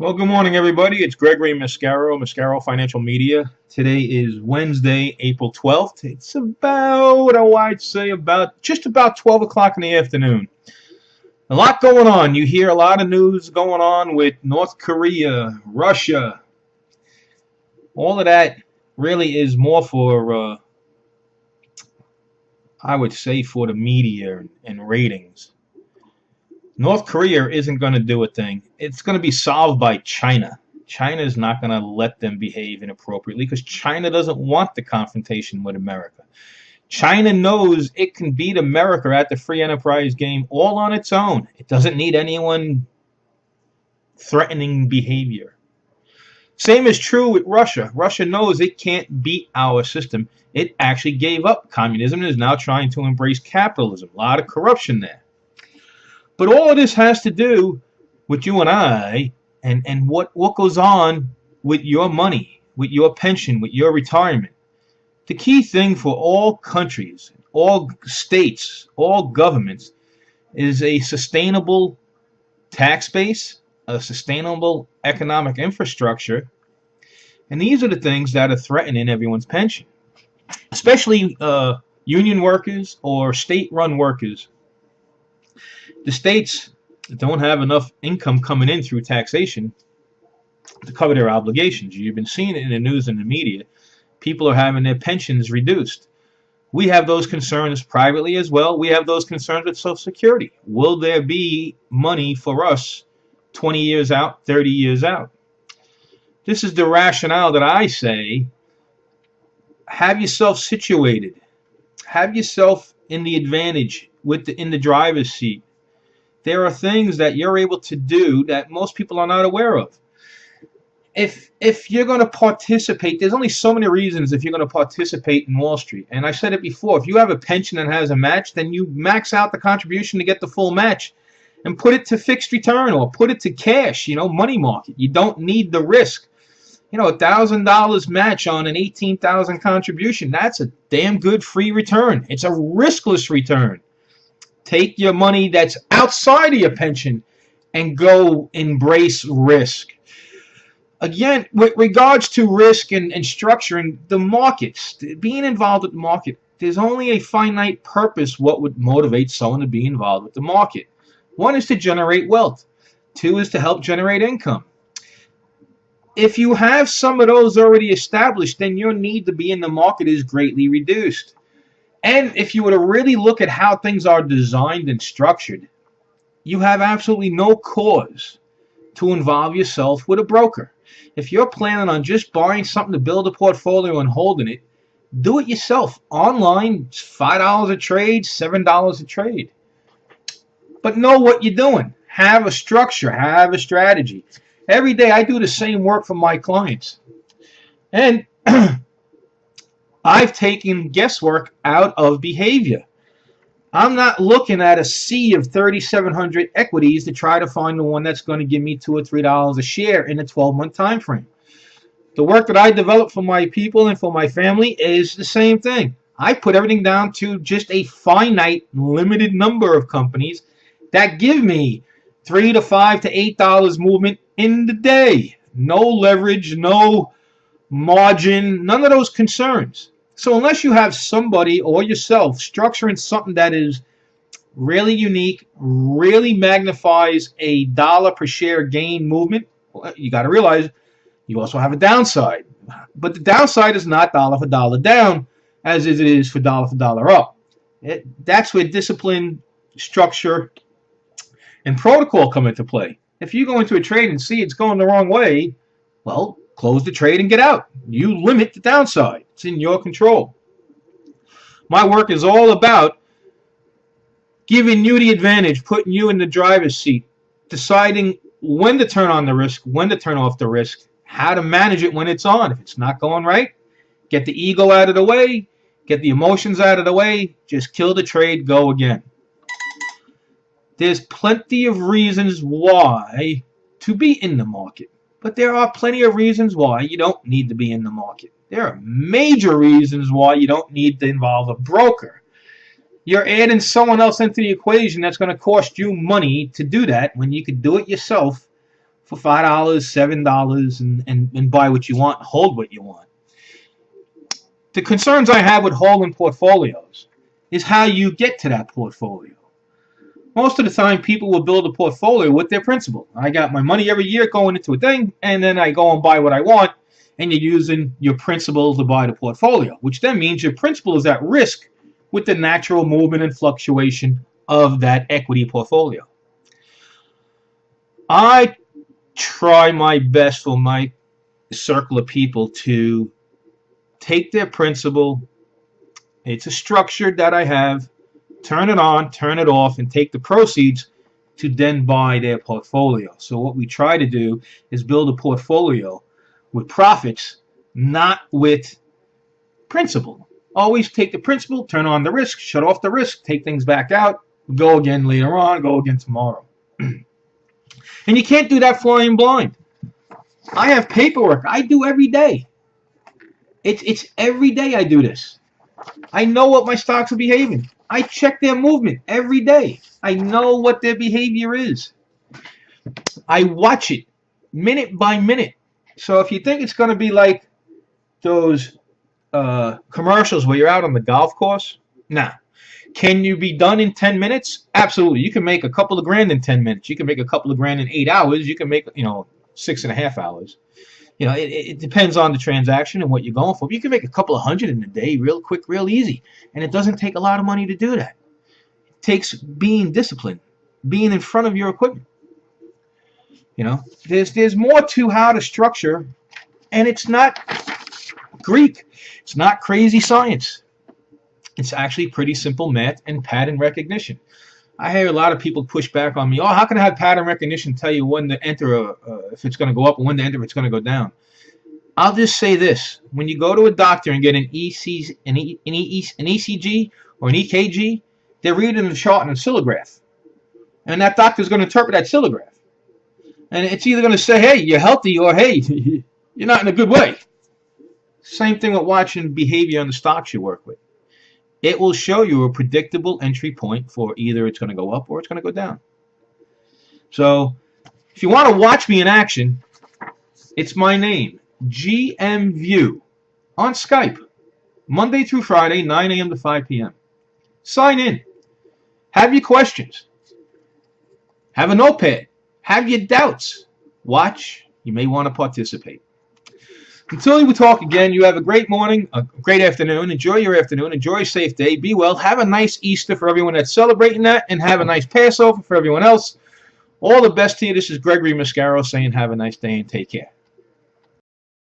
Well, good morning, everybody. It's Gregory Mascaro Financial Media. Today is Wednesday, April 12th. It's just about 12 o'clock in the afternoon. A lot going on. You hear a lot of news going on with North Korea, Russia. All of that really is more for, I would say, for the media and ratings. North Korea isn't going to do a thing. It's going to be solved by China. China is not going to let them behave inappropriately because China doesn't want the confrontation with America. China knows it can beat America at the free enterprise game all on its own. It doesn't need anyone threatening behavior. Same is true with Russia. Russia knows it can't beat our system. It actually gave up communism and is now trying to embrace capitalism. A lot of corruption there. But all of this has to do with you and I and what goes on with your money, with your pension, with your retirement. The key thing for all countries, all states, all governments is a sustainable tax base, a sustainable economic infrastructure. And these are the things that are threatening everyone's pension, especially union workers or state-run workers. The states don't have enough income coming in through taxation to cover their obligations. You've been seeing it in the news and the media. People are having their pensions reduced. We have those concerns privately as well. We have those concerns with Social Security. Will there be money for us 20 years out, 30 years out? This is the rationale that I say, have yourself situated. Have yourself in the advantage in the driver's seat. There are things that you're able to do that most people are not aware of. If you're going to participate, there's only so many reasons if you're going to participate in Wall Street. And I said it before, if you have a pension that has a match, then you max out the contribution to get the full match and put it to fixed return or put it to cash, money market. You don't need the risk. $1,000 match on an $18,000 contribution, that's a damn good free return. It's a riskless return. Take your money that's outside of your pension and go embrace risk. Again, with regards to risk and structuring the markets, being involved with the market, there's only a finite purpose what would motivate someone to be involved with the market. One is to generate wealth. Two is to help generate income. If you have some of those already established, then your need to be in the market is greatly reduced. And if you were to really look at how things are designed and structured, you have absolutely no cause to involve yourself with a broker. If you're planning on just buying something to build a portfolio and holding it, do it yourself. Online, it's $5 a trade, $7 a trade. But know what you're doing. Have a structure. Have a strategy. Every day I do the same work for my clients. And I've taken guesswork out of behavior. I'm not looking at a sea of 3,700 equities to try to find the one that's going to give me $2 or $3 a share in a 12-month time frame. The work that I develop for my people and for my family is the same thing. I put everything down to just a finite, limited number of companies that give me $3 to $5 to $8 movement in the day. No leverage, no margin, none of those concerns. So unless you have somebody or yourself structuring something that is really unique, really magnifies a dollar per share gain movement, you got to realize you also have a downside. But the downside is not dollar for dollar down as it is for dollar up. That's where discipline, structure, and protocol come into play. If you go into a trade and see it's going the wrong way, well, close the trade and get out. You limit the downside. It's in your control. My work is all about giving you the advantage, putting you in the driver's seat, deciding when to turn on the risk, when to turn off the risk, how to manage it when it's on. If it's not going right, get the ego out of the way, get the emotions out of the way, just kill the trade, go again. There's plenty of reasons why to be in the market. But there are plenty of reasons why you don't need to be in the market. There are major reasons why you don't need to involve a broker. You're adding someone else into the equation that's going to cost you money to do that when you could do it yourself for $5, $7, and buy what you want, hold what you want. The concerns I have with holding portfolios is how you get to that portfolio. Most of the time, people will build a portfolio with their principal. I got my money every year going into a thing, and then I go and buy what I want, and you're using your principal to buy the portfolio, which then means your principal is at risk with the natural movement and fluctuation of that equity portfolio. I try my best for my circle of people to take their principal. It's a structure that I have. Turn it on, turn it off, and take the proceeds to then buy their portfolio. So what we try to do is build a portfolio with profits, not with principal. Always take the principal, turn on the risk, shut off the risk, take things back out, go again later on, go again tomorrow. And you can't do that flying blind. I have paperwork I do every day. It's every day I do this. I know what my stocks are behaving. I check their movement every day. I know what their behavior is. I watch it minute by minute. So if you think it's going to be like those commercials where you're out on the golf course, nah. Can you be done in 10 minutes? Absolutely. You can make a couple of grand in 10 minutes. You can make a couple of grand in 8 hours. You can make, 6.5 hours. It depends on the transaction and what you're going for. But you can make a couple of hundred in a day real quick, real easy. And it doesn't take a lot of money to do that. It takes being disciplined, being in front of your equipment. There's more to how to structure, and it's not Greek. It's not crazy science. It's actually pretty simple math and pattern recognition. I hear a lot of people push back on me. Oh, how can I have pattern recognition tell you when to enter if it's going to go up and when to enter if it's going to go down? I'll just say this. When you go to a doctor and get an ECG or an EKG, they're reading the chart and a oscillograph. And that doctor's going to interpret that oscillograph. And it's either going to say, hey, you're healthy, or hey, you're not in a good way. Same thing with watching behavior on the stocks you work with. It will show you a predictable entry point for either it's going to go up or it's going to go down. So if you want to watch me in action, it's my name, GM View, on Skype, Monday through Friday, 9 a.m. to 5 p.m. Sign in. Have your questions. Have a notepad. Have your doubts. Watch. You may want to participate. Until we talk again, you have a great morning, a great afternoon. Enjoy your afternoon. Enjoy a safe day. Be well. Have a nice Easter for everyone that's celebrating that, and have a nice Passover for everyone else. All the best to you. This is Gregory Mascaro saying have a nice day and take care.